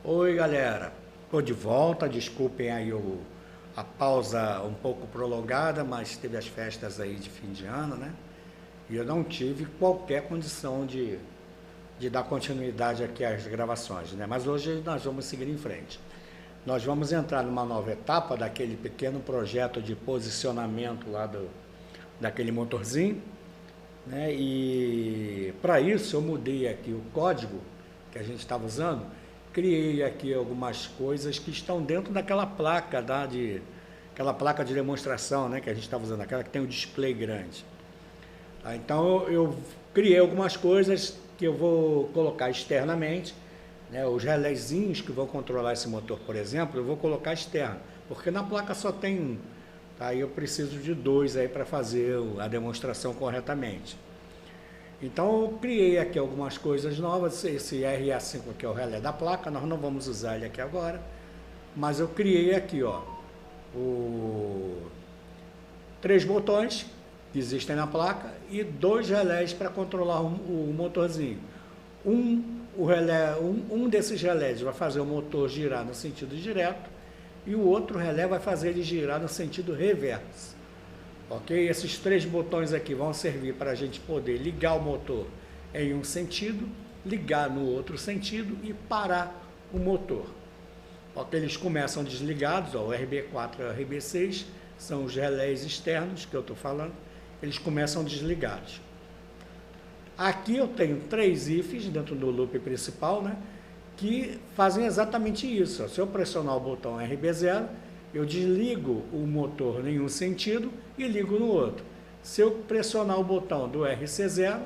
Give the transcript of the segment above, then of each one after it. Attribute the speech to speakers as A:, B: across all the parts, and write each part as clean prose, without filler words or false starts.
A: Oi galera, tô de volta, desculpem aí a pausa um pouco prolongada, mas teve as festas aí de fim de ano, né? E eu não tive qualquer condição de dar continuidade aqui às gravações, né? Mas hoje nós vamos seguir em frente. Nós vamos entrar numa nova etapa daquele pequeno projeto de posicionamento lá daquele motorzinho, né? E para isso eu mudei aqui o código que a gente estava usando, criei aqui algumas coisas que estão dentro daquela placa, aquela placa de demonstração, né, que a gente estava usando, aquela que tem o display grande. Então eu criei algumas coisas que eu vou colocar externamente, né, os relézinhos que vão controlar esse motor, por exemplo, eu vou colocar externo, porque na placa só tem um. Aí eu preciso de dois aí para fazer a demonstração corretamente. Então eu criei aqui algumas coisas novas, esse RA5 aqui é o relé da placa, nós não vamos usar ele aqui agora, mas eu criei aqui, ó, três botões que existem na placa e dois relés para controlar o motorzinho. Um desses relés vai fazer o motor girar no sentido direto e o outro relé vai fazer ele girar no sentido reverso. Ok? Esses três botões aqui vão servir para a gente poder ligar o motor em um sentido, ligar no outro sentido e parar o motor. Ok? Eles começam desligados, ó, o RB4 e o RB6 são os relés externos que eu estou falando, eles começam desligados. Aqui eu tenho três ifs dentro do loop principal, né, que fazem exatamente isso. Ó. Se eu pressionar o botão RB0, eu desligo o motor em um sentido e ligo no outro. Se eu pressionar o botão do RC0,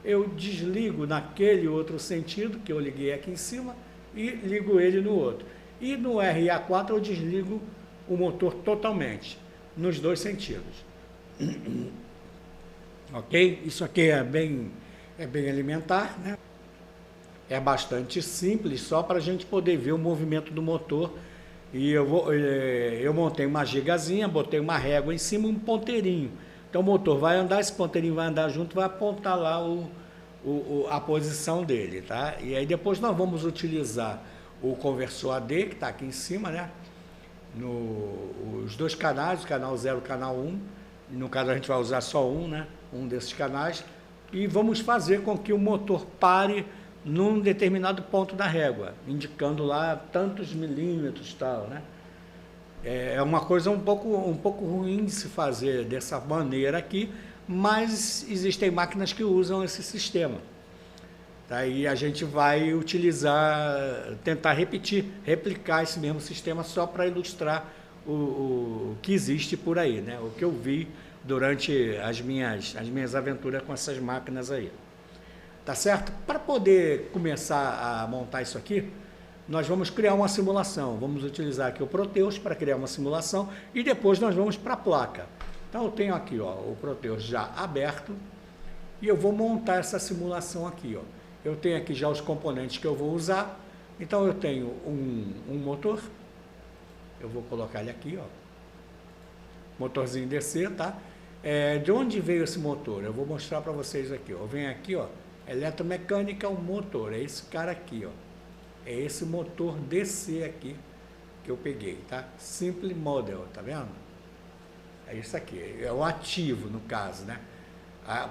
A: eu desligo naquele outro sentido que eu liguei aqui em cima e ligo ele no outro. E no RA4 eu desligo o motor totalmente, nos dois sentidos. Ok? Isso aqui é bem elementar, né? É bastante simples, só para a gente poder ver o movimento do motor. E eu montei uma gigazinha, botei uma régua em cima, um ponteirinho. Então o motor vai andar, esse ponteirinho vai andar junto, vai apontar lá a posição dele, tá? E aí depois nós vamos utilizar o conversor AD, que está aqui em cima, né? Os dois canais, o canal 0 e o canal 1. No caso a gente vai usar só um, né? Um desses canais. E vamos fazer com que o motor pare num determinado ponto da régua, indicando lá tantos milímetros e tal, né? É uma coisa um pouco ruim de se fazer dessa maneira aqui, mas existem máquinas que usam esse sistema. Daí a gente vai utilizar, tentar replicar esse mesmo sistema só para ilustrar o que existe por aí, né? O que eu vi durante as minhas aventuras com essas máquinas aí. Tá certo? Para poder começar a montar isso aqui, nós vamos criar uma simulação. Vamos utilizar aqui o Proteus para criar uma simulação e depois nós vamos para a placa. Então eu tenho aqui, ó, o Proteus já aberto e eu vou montar essa simulação aqui, ó. Eu tenho aqui já os componentes que eu vou usar. Então eu tenho um motor. Eu vou colocar ele aqui, ó. Motorzinho DC, tá? De onde veio esse motor? Eu vou mostrar para vocês aqui, ó. Eu venho aqui, ó. Eletromecânica, o motor, é esse cara aqui, ó. É esse motor DC aqui que eu peguei, tá? Simple Model, tá vendo? É isso aqui, é o ativo no caso, né?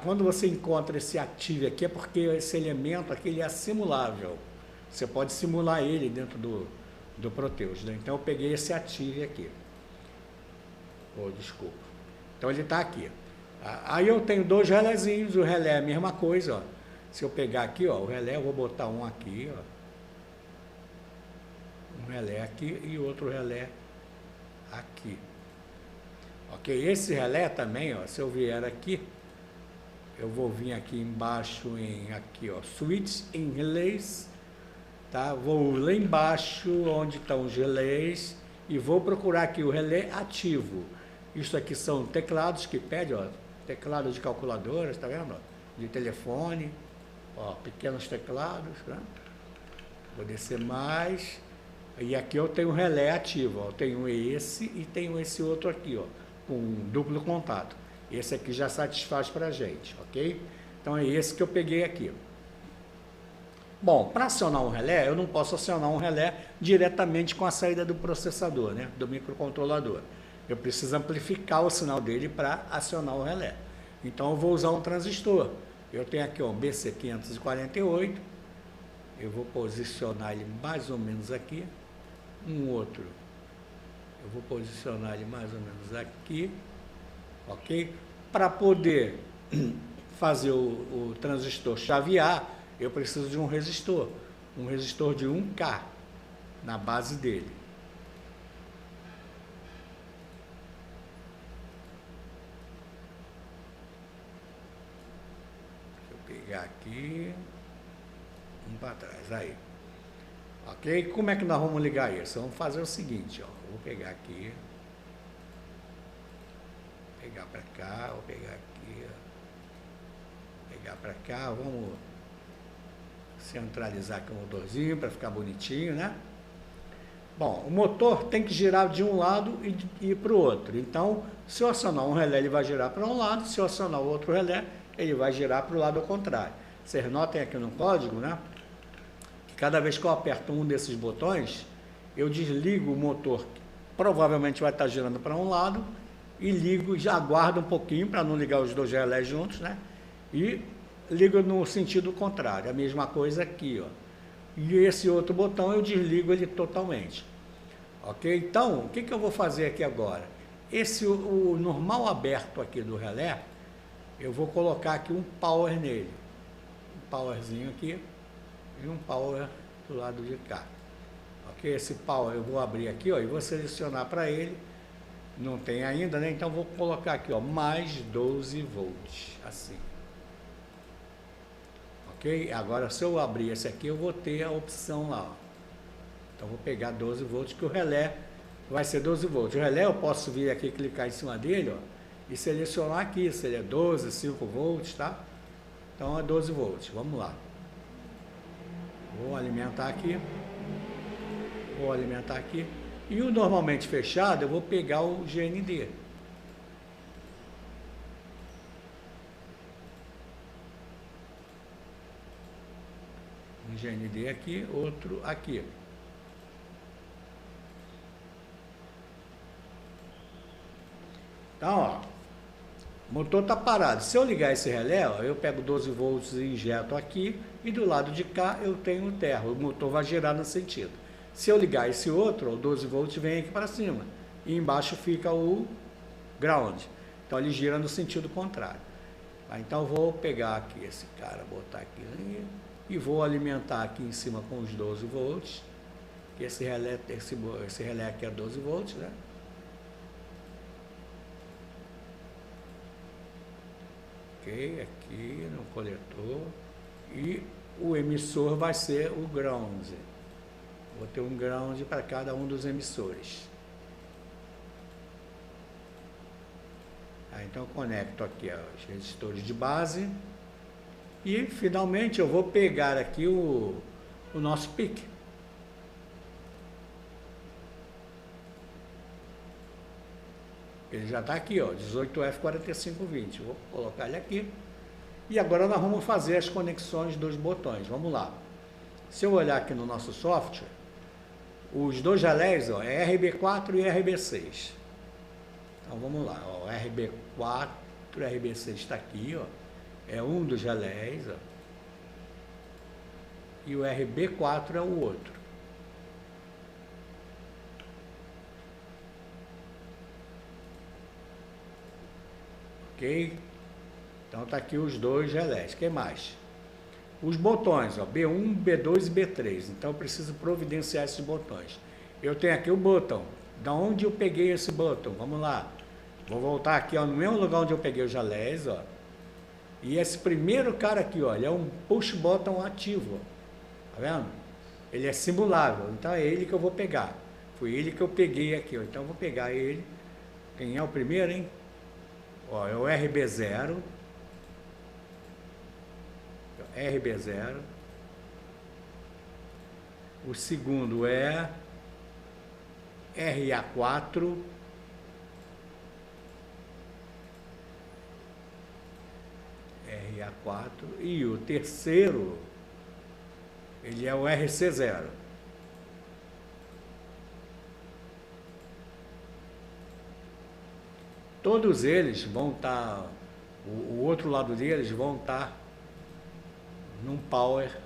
A: Quando você encontra esse ativo aqui é porque esse elemento aqui ele é simulável. Você pode simular ele dentro do Proteus, né? Então eu peguei esse ativo aqui. Oh, desculpa. Então ele está aqui. Aí eu tenho dois relézinhos, o relé é a mesma coisa, ó. Se eu pegar aqui, ó, o relé, eu vou botar um aqui, ó. Um relé aqui e outro relé aqui. Ok? Esse relé também, ó, se eu vier aqui, eu vou vir aqui embaixo aqui, ó, switch em relés, tá? Vou lá embaixo onde estão os relés e vou procurar aqui o relé ativo. Isso aqui são teclados que pede, ó, teclado de calculadoras, tá vendo? De telefone. Ó, pequenos teclados, né? Vou descer mais. E aqui eu tenho o relé ativo, ó. Eu tenho esse e tenho esse outro aqui, ó, com duplo contato. Esse aqui já satisfaz para a gente, ok? Então é esse que eu peguei aqui. Bom, para acionar um relé, eu não posso acionar um relé diretamente com a saída do processador, né, do microcontrolador. Eu preciso amplificar o sinal dele para acionar o relé. Então eu vou usar um transistor. Eu tenho aqui um BC548, eu vou posicionar ele mais ou menos aqui. Um outro, eu vou posicionar ele mais ou menos aqui, ok? Para poder fazer o transistor chavear, eu preciso de um resistor de 1K na base dele. Deixa eu pegar aqui, para trás, aí. Ok? Como é que nós vamos ligar isso? Vamos fazer o seguinte, ó. Vou pegar aqui, pegar para cá, vou pegar aqui, ó. Pegar para cá, vamos centralizar aqui o motorzinho para ficar bonitinho, né? Bom, o motor tem que girar de um lado e ir para o outro. Então, se eu acionar um relé, ele vai girar para um lado. Se eu acionar o outro relé, ele vai girar para o lado ao contrário. Vocês notem aqui no código, né? Que cada vez que eu aperto um desses botões, eu desligo o motor, que provavelmente vai estar girando para um lado, e ligo, já aguardo um pouquinho para não ligar os dois relés juntos, né? E ligo no sentido contrário, a mesma coisa aqui, ó. E esse outro botão eu desligo ele totalmente. Ok? Então, o que eu vou fazer aqui agora? O normal aberto aqui do relé, eu vou colocar aqui um power nele. Um powerzinho aqui e um power do lado de cá. Ok? Esse power eu vou abrir aqui, ó, e vou selecionar para ele. Não tem ainda, né? Então vou colocar aqui, ó, mais 12 volts, assim. Ok? Agora, se eu abrir esse aqui, eu vou ter a opção lá, ó. Então, vou pegar 12 volts, que o relé vai ser 12 volts. O relé, eu posso vir aqui, clicar em cima dele, ó, e selecionar aqui, se ele é 12, 5 volts, tá? Então, é 12 volts. Vamos lá. Vou alimentar aqui. Vou alimentar aqui. E o normalmente fechado, eu vou pegar o GND. Um GND aqui, outro aqui. Então, ó, o motor está parado. Se eu ligar esse relé, ó, eu pego 12 volts e injeto aqui, e do lado de cá eu tenho o terra. O motor vai girar no sentido. Se eu ligar esse outro, o 12 volts vem aqui para cima, e embaixo fica o ground. Então ele gira no sentido contrário. Então eu vou pegar aqui esse cara, botar aqui e vou alimentar aqui em cima com os 12 volts. Esse relé aqui é 12 volts, né? Ok, aqui no coletor. E o emissor vai ser o ground. Vou ter um ground para cada um dos emissores. Então eu conecto aqui os resistores de base. E finalmente eu vou pegar aqui o nosso PIC. Ele já está aqui, ó, 18F4520. Vou colocar ele aqui. E agora nós vamos fazer as conexões dos botões. Vamos lá. Se eu olhar aqui no nosso software, os dois relés, ó, é RB4 e RB6. Então vamos lá, ó, RB4, RB6 está aqui, ó, é um dos relés, ó, e o RB4 é o outro. Ok? Então tá aqui os dois relés. O que mais? Os botões, ó, B1, B2 e B3. Então eu preciso providenciar esses botões. Eu tenho aqui o botão. Da onde eu peguei esse botão? Vamos lá. Vou voltar aqui, ó, no mesmo lugar onde eu peguei os relés, ó. E esse primeiro cara aqui, ó, ele é um push button ativo, ó. Tá vendo? Ele é simulável, então é ele que eu vou pegar. Foi ele que eu peguei aqui, ó. Então eu vou pegar ele. Quem é o primeiro, hein? Ó, é o RB0. RB0. O segundo é RA4. RA4. E o terceiro Ele é o RC0. Todos eles vão estar, o outro lado deles vão estar num power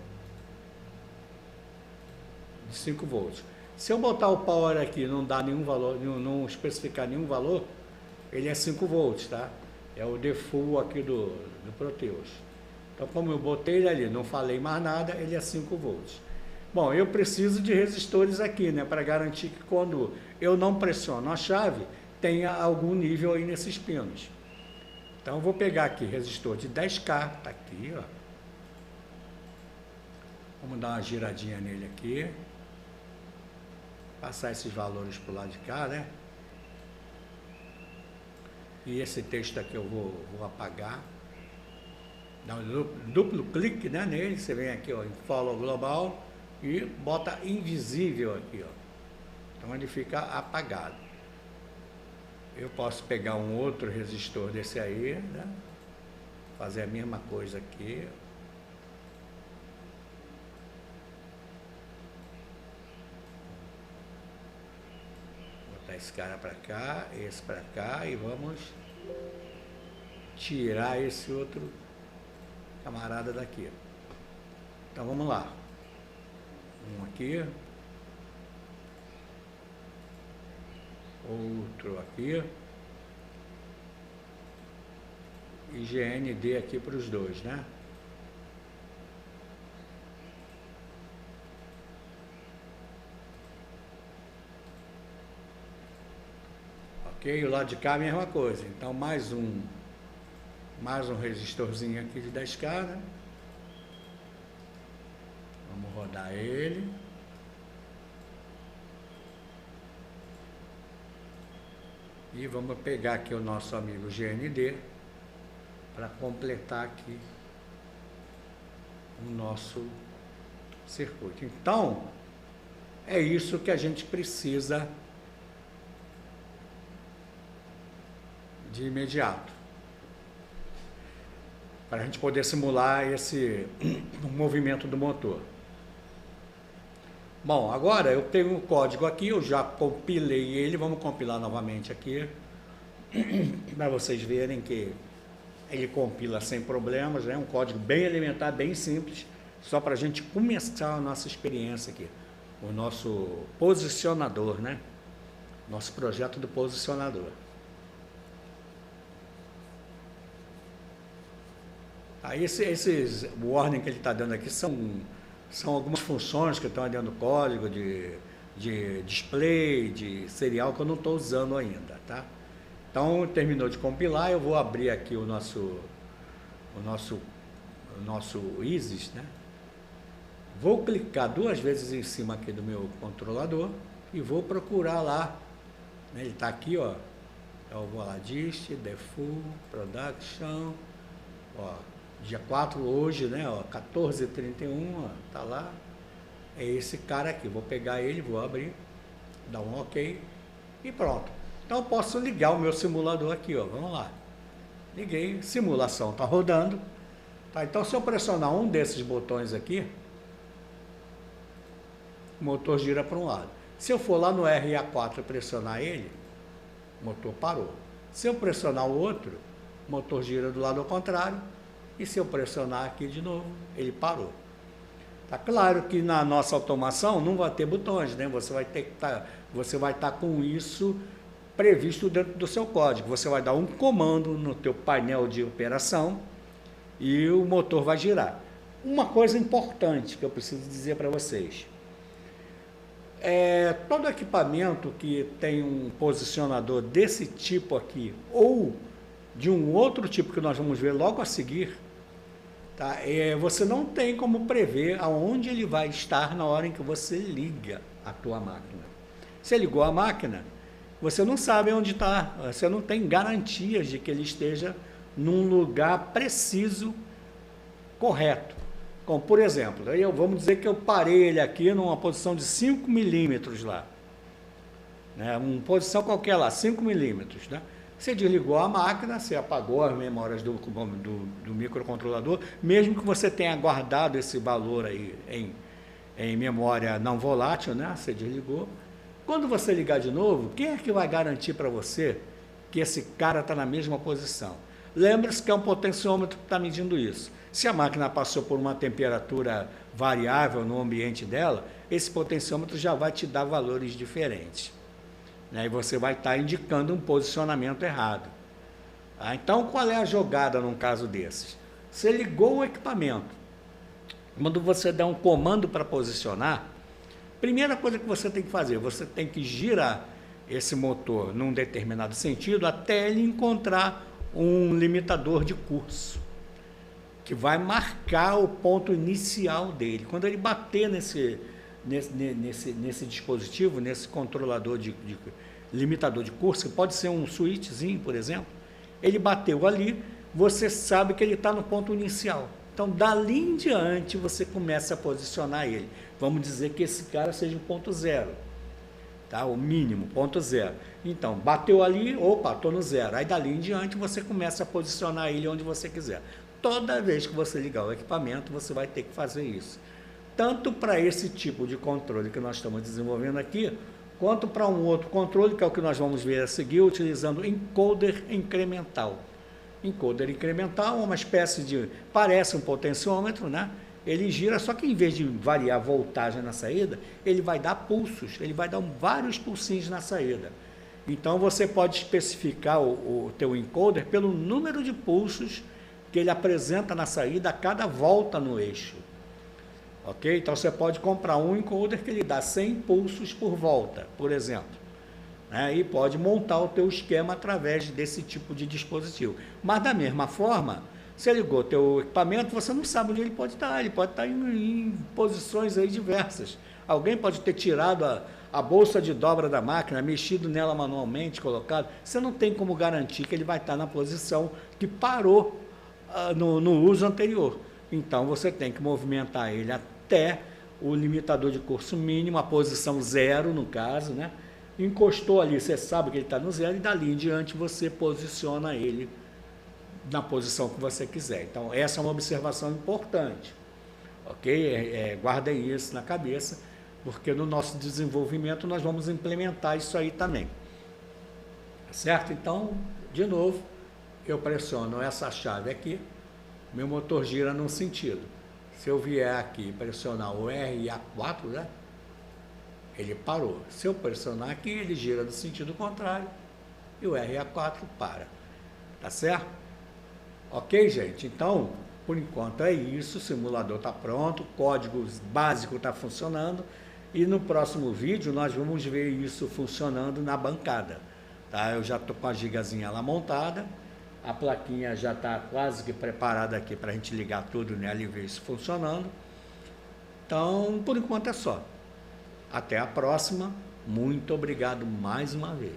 A: de 5 volts. Se eu botar o power aqui e não dar nenhum valor, não especificar nenhum valor, ele é 5 volts, tá? É o default aqui do Proteus. Então, como eu botei ele ali, não falei mais nada, ele é 5 volts. Bom, eu preciso de resistores aqui, né? Para garantir que quando eu não pressiono a chave, tenha algum nível aí nesses pinos. Então, eu vou pegar aqui resistor de 10K, tá aqui, ó. Vamos dar uma giradinha nele aqui. Passar esses valores para o lado de cá, né? E esse texto aqui eu vou apagar. Dá um duplo clique, né, nele. Você vem aqui, ó, em Follow Global e bota invisível aqui, ó. Então ele fica apagado. Eu posso pegar um outro resistor desse aí, né? Fazer a mesma coisa aqui. Botar esse cara para cá, esse para cá e vamos tirar esse outro camarada daqui. Então vamos lá. Um aqui. Outro aqui. E GND aqui para os dois, né? Ok, o lado de cá a mesma coisa. Então mais um resistorzinho aqui de 10K, né? Vamos rodar ele. E vamos pegar aqui o nosso amigo GND para completar aqui o nosso circuito. Então, é isso que a gente precisa de imediato, para a gente poder simular esse movimento do motor. Bom, agora eu tenho o código aqui, eu já compilei ele, vamos compilar novamente aqui, para vocês verem que ele compila sem problemas, né? Um código bem elementar, bem simples, só para a gente começar a nossa experiência aqui, o nosso posicionador, né? Nosso projeto do posicionador. Aí esses warning que ele está dando aqui são algumas funções que estão dentro do código de display, de serial, que eu não estou usando ainda, tá? Então, terminou de compilar, eu vou abrir aqui o nosso ISIS, né? Vou clicar 2 vezes em cima aqui do meu controlador e vou procurar lá, né? Ele está aqui, ó. Então, eu vou lá, dist, default, production, ó. Dia 4 hoje, né, ó, 14h31, ó, tá lá, é esse cara aqui, vou pegar ele, vou abrir, dar um OK e pronto. Então eu posso ligar o meu simulador aqui, ó, vamos lá, liguei, simulação tá rodando, tá? Então se eu pressionar um desses botões aqui, o motor gira para um lado. Se eu for lá no RA4 e pressionar ele, o motor parou. Se eu pressionar o outro, o motor gira do lado ao contrário. E se eu pressionar aqui de novo, ele parou. Tá claro que na nossa automação não vai ter botões, né? Você vai estar com isso previsto dentro do seu código. Você vai dar um comando no teu painel de operação e o motor vai girar. Uma coisa importante que eu preciso dizer para vocês. Todo equipamento que tem um posicionador desse tipo aqui, ou de um outro tipo que nós vamos ver logo a seguir, tá? Você não tem como prever aonde ele vai estar na hora em que você liga a tua máquina. Você ligou a máquina, você não sabe onde está, você não tem garantias de que ele esteja num lugar preciso, correto. Como, por exemplo, vamos dizer que eu parei ele aqui numa posição de 5 milímetros lá, né? Uma posição qualquer lá, 5 milímetros, né? Você desligou a máquina, você apagou as memórias do microcontrolador, mesmo que você tenha guardado esse valor aí em memória não volátil, né? Você desligou. Quando você ligar de novo, quem é que vai garantir para você que esse cara está na mesma posição? Lembre-se que é um potenciômetro que está medindo isso. Se a máquina passou por uma temperatura variável no ambiente dela, esse potenciômetro já vai te dar valores diferentes, né? E você vai estar indicando um posicionamento errado. Então, qual é a jogada num caso desses? Você ligou o equipamento. Quando você der um comando para posicionar, primeira coisa que você tem que fazer, você tem que girar esse motor num determinado sentido até ele encontrar um limitador de curso, que vai marcar o ponto inicial dele. Quando ele bater nesse dispositivo, nesse controlador de limitador de curso, que pode ser um switchzinho, por exemplo, ele bateu ali, você sabe que ele está no ponto inicial. Então, dali em diante, você começa a posicionar ele. Vamos dizer que esse cara seja o ponto zero, tá? O mínimo, ponto zero. Então, bateu ali, opa, estou no zero. Aí, dali em diante, você começa a posicionar ele onde você quiser. Toda vez que você ligar o equipamento, você vai ter que fazer isso. Tanto para esse tipo de controle que nós estamos desenvolvendo aqui, quanto para um outro controle, que é o que nós vamos ver a seguir, utilizando encoder incremental. Encoder incremental é uma espécie de, parece um potenciômetro, né? Ele gira, só que em vez de variar a voltagem na saída, ele vai dar pulsos, ele vai dar vários pulsinhos na saída. Então você pode especificar o teu encoder pelo número de pulsos que ele apresenta na saída a cada volta no eixo. Ok? Então você pode comprar um encoder que ele dá 100 pulsos por volta, por exemplo. E pode montar o teu esquema através desse tipo de dispositivo. Mas da mesma forma, você ligou o teu equipamento, você não sabe onde ele pode estar em posições aí diversas. Alguém pode ter tirado a bolsa de dobra da máquina, mexido nela manualmente, colocado. Você não tem como garantir que ele vai estar na posição que parou no uso anterior. Então você tem que movimentar ele até o limitador de curso mínimo, a posição zero no caso, né? Encostou ali, você sabe que ele está no zero, e dali em diante você posiciona ele na posição que você quiser. Então, essa é uma observação importante, ok? Guardem isso na cabeça, porque no nosso desenvolvimento nós vamos implementar isso aí também. Certo? Então, de novo, eu pressiono essa chave aqui, meu motor gira num sentido. Se eu vier aqui e pressionar o R e A4, né? Ele parou. Se eu pressionar aqui, ele gira no sentido contrário e o RA4 para. Tá certo? Ok, gente? Então, por enquanto é isso. O simulador está pronto, o código básico está funcionando e no próximo vídeo nós vamos ver isso funcionando na bancada. Tá? Eu já estou com a gigazinha lá montada, a plaquinha já está quase que preparada aqui para a gente ligar tudo nela e ver isso funcionando. Então, por enquanto é só. Até a próxima. Muito obrigado mais uma vez.